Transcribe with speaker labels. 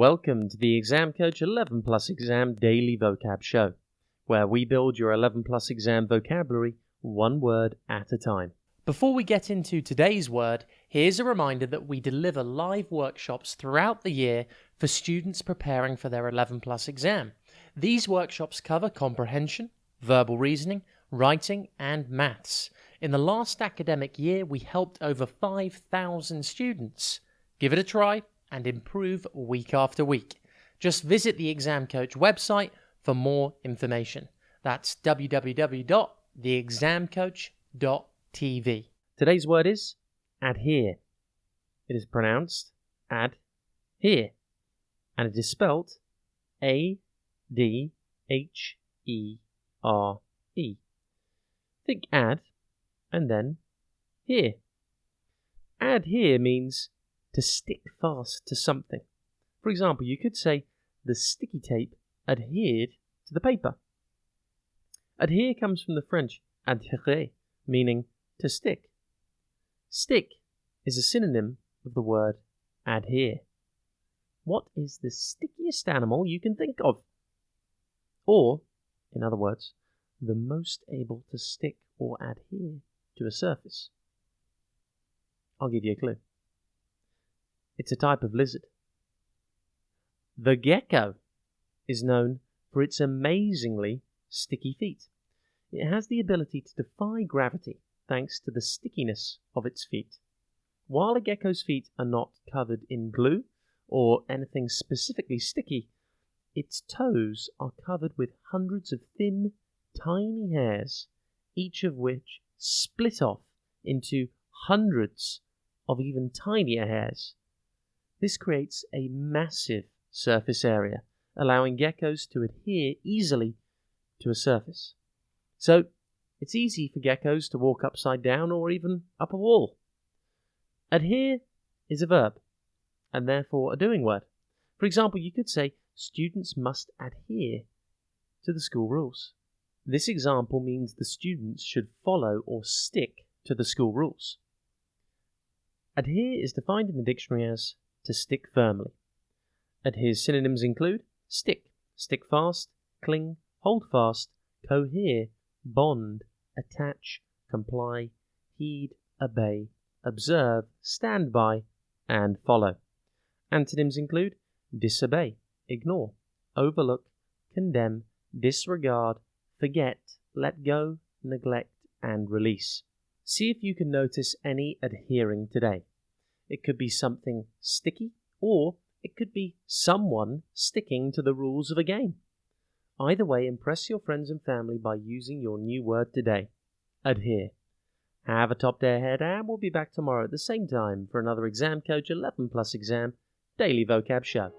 Speaker 1: Welcome to the Exam Coach 11 Plus Exam Daily Vocab Show, where we build your 11 Plus Exam vocabulary one word at a time. Before we get into today's word, here's a reminder that we deliver live workshops throughout the year for students preparing for their 11 Plus exam. These workshops cover comprehension, verbal reasoning, writing, and maths. In the last academic year, we helped over 5,000 students. Give it a try and improve week after week. Just visit the Exam Coach website for more information. That's www.theexamcoach.tv. Today's word is adhere. It is pronounced adhere, and it is spelt A-D-H-E-R-E. Think add and then here. Adhere means to stick fast to something. For example, you could say the sticky tape adhered to the paper. Adhere comes from the French adhérer, meaning to stick. Stick is a synonym of the word adhere. What is the stickiest animal you can think of? Or, in other words, the most able to stick or adhere to a surface? I'll give you a clue. It's a type of lizard. The gecko is known for its amazingly sticky feet. It has the ability to defy gravity thanks to the stickiness of its feet. While a gecko's feet are not covered in glue or anything specifically sticky, its toes are covered with hundreds of thin, tiny hairs, each of which split off into hundreds of even tinier hairs. This creates a massive surface area, allowing geckos to adhere easily to a surface. So, it's easy for geckos to walk upside down or even up a wall. Adhere is a verb, and therefore a doing word. For example, you could say, students must adhere to the school rules. This example means the students should follow or stick to the school rules. Adhere is defined in the dictionary as to stick firmly. Adhere's synonyms include stick, stick fast, cling, hold fast, cohere, bond, attach, comply, heed, obey, observe, stand by, and follow. Antonyms include disobey, ignore, overlook, condemn, disregard, forget, let go, neglect, and release. See if you can notice any adhering today. It could be something sticky, or it could be someone sticking to the rules of a game. Either way, impress your friends and family by using your new word today, adhere. Have a top day ahead, and we'll be back tomorrow at the same time for another Exam Coach 11 Plus Exam Daily Vocab Show.